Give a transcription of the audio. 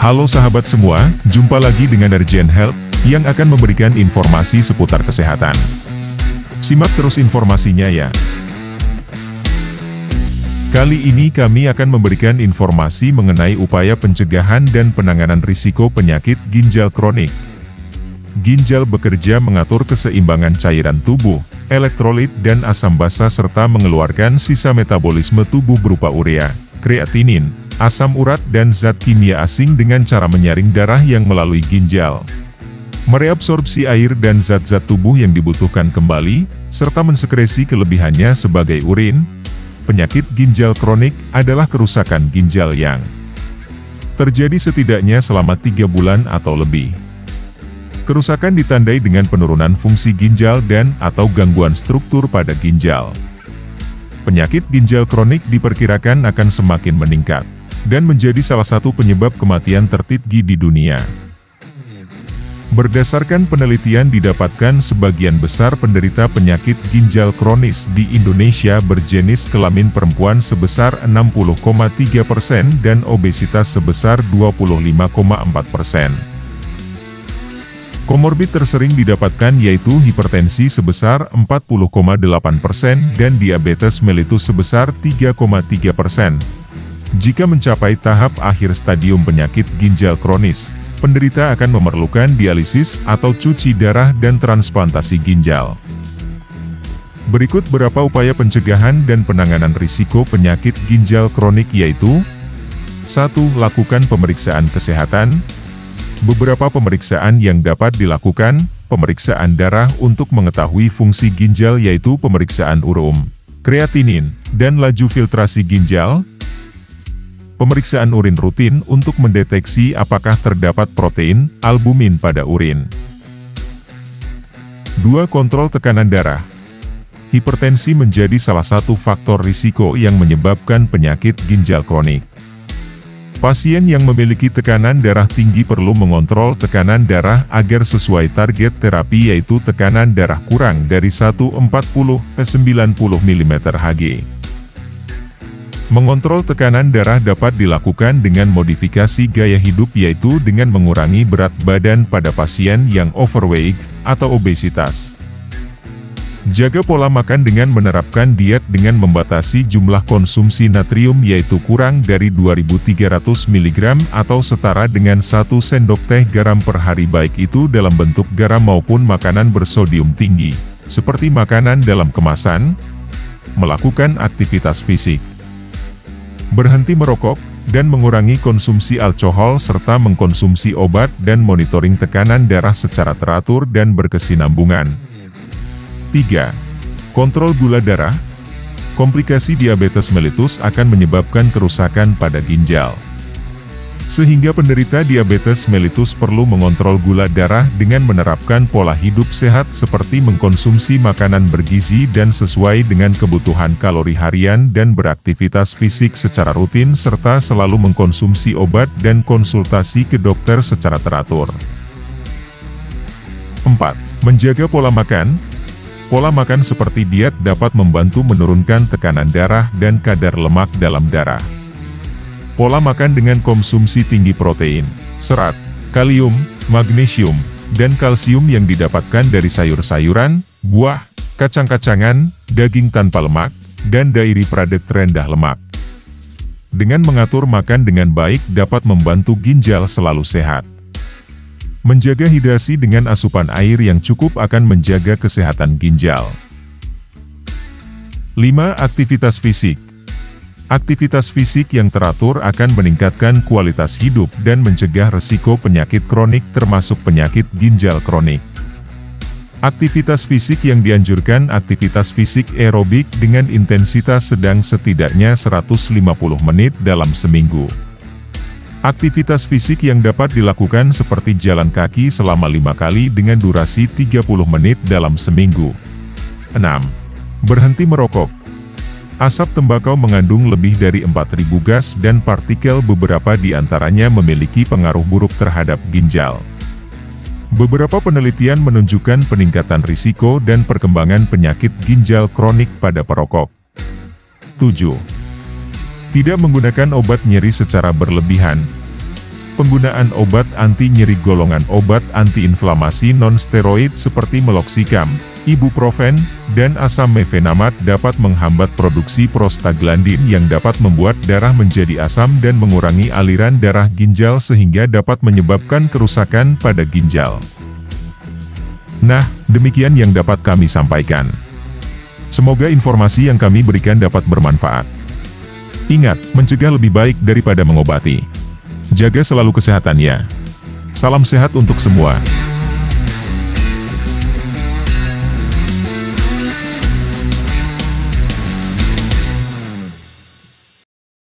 Halo sahabat semua, jumpa lagi dengan Arjen Health, yang akan memberikan informasi seputar kesehatan. Simak terus informasinya ya. Kali ini kami akan memberikan informasi mengenai upaya pencegahan dan penanganan risiko penyakit ginjal kronik. Ginjal bekerja mengatur keseimbangan cairan tubuh, elektrolit dan asam basa serta mengeluarkan sisa metabolisme tubuh berupa urea, kreatinin, asam urat dan zat kimia asing dengan cara menyaring darah yang melalui ginjal. Mereabsorpsi air dan zat-zat tubuh yang dibutuhkan kembali, serta mensekresi kelebihannya sebagai urin. Penyakit ginjal kronik adalah kerusakan ginjal yang terjadi setidaknya selama 3 bulan atau lebih. Kerusakan ditandai dengan penurunan fungsi ginjal dan/atau gangguan struktur pada ginjal. Penyakit ginjal kronik diperkirakan akan semakin meningkat, dan menjadi salah satu penyebab kematian tertinggi di dunia. Berdasarkan penelitian didapatkan sebagian besar penderita penyakit ginjal kronis di Indonesia berjenis kelamin perempuan sebesar 60,3% dan obesitas sebesar 25,4%. Komorbid tersering didapatkan yaitu hipertensi sebesar 40,8% dan diabetes mellitus sebesar 3,3%. Jika mencapai tahap akhir stadium penyakit ginjal kronis, penderita akan memerlukan dialisis atau cuci darah dan transplantasi ginjal. Berikut beberapa upaya pencegahan dan penanganan risiko penyakit ginjal kronik yaitu: 1. Lakukan pemeriksaan kesehatan. Beberapa pemeriksaan yang dapat dilakukan: pemeriksaan darah untuk mengetahui fungsi ginjal yaitu pemeriksaan urum, kreatinin, dan laju filtrasi ginjal. Pemeriksaan urin rutin untuk mendeteksi apakah terdapat protein, albumin pada urin. 2. Kontrol tekanan darah. Hipertensi menjadi salah satu faktor risiko yang menyebabkan penyakit ginjal kronik. Pasien yang memiliki tekanan darah tinggi perlu mengontrol tekanan darah agar sesuai target terapi yaitu tekanan darah kurang dari 140/90 mm/Hg. Mengontrol tekanan darah dapat dilakukan dengan modifikasi gaya hidup yaitu dengan mengurangi berat badan pada pasien yang overweight atau obesitas. Jaga pola makan dengan menerapkan diet dengan membatasi jumlah konsumsi natrium yaitu kurang dari 2.300 mg atau setara dengan 1 sendok teh garam per hari baik itu dalam bentuk garam maupun makanan bersodium tinggi, seperti makanan dalam kemasan. Melakukan aktivitas fisik. Berhenti merokok, dan mengurangi konsumsi alkohol serta mengkonsumsi obat dan monitoring tekanan darah secara teratur dan berkesinambungan. 3. Kontrol gula darah. Komplikasi diabetes mellitus akan menyebabkan kerusakan pada ginjal. Sehingga penderita diabetes mellitus perlu mengontrol gula darah dengan menerapkan pola hidup sehat seperti mengkonsumsi makanan bergizi dan sesuai dengan kebutuhan kalori harian dan beraktivitas fisik secara rutin serta selalu mengkonsumsi obat dan konsultasi ke dokter secara teratur. 4. Menjaga pola makan. Pola makan seperti diet dapat membantu menurunkan tekanan darah dan kadar lemak dalam darah. Pola makan dengan konsumsi tinggi protein, serat, kalium, magnesium, dan kalsium yang didapatkan dari sayur-sayuran, buah, kacang-kacangan, daging tanpa lemak, dan dairy product rendah lemak. Dengan mengatur makan dengan baik dapat membantu ginjal selalu sehat. Menjaga hidrasi dengan asupan air yang cukup akan menjaga kesehatan ginjal. 5. Aktivitas fisik. Aktivitas fisik yang teratur akan meningkatkan kualitas hidup dan mencegah resiko penyakit kronik termasuk penyakit ginjal kronik. Aktivitas fisik yang dianjurkan aktivitas fisik aerobik dengan intensitas sedang setidaknya 150 menit dalam seminggu. Aktivitas fisik yang dapat dilakukan seperti jalan kaki selama 5 kali dengan durasi 30 menit dalam seminggu. 6. Berhenti merokok. Asap tembakau mengandung lebih dari 4.000 gas dan partikel beberapa di antaranya memiliki pengaruh buruk terhadap ginjal. Beberapa penelitian menunjukkan peningkatan risiko dan perkembangan penyakit ginjal kronik pada perokok. 7. Tidak menggunakan obat nyeri secara berlebihan. Penggunaan obat anti nyeri golongan obat antiinflamasi non-steroid seperti meloxicam, ibuprofen, dan asam mefenamat dapat menghambat produksi prostaglandin yang dapat membuat darah menjadi asam dan mengurangi aliran darah ginjal sehingga dapat menyebabkan kerusakan pada ginjal. Nah, demikian yang dapat kami sampaikan. Semoga informasi yang kami berikan dapat bermanfaat. Ingat, mencegah lebih baik daripada mengobati. Jaga selalu kesehatannya. Salam sehat untuk semua.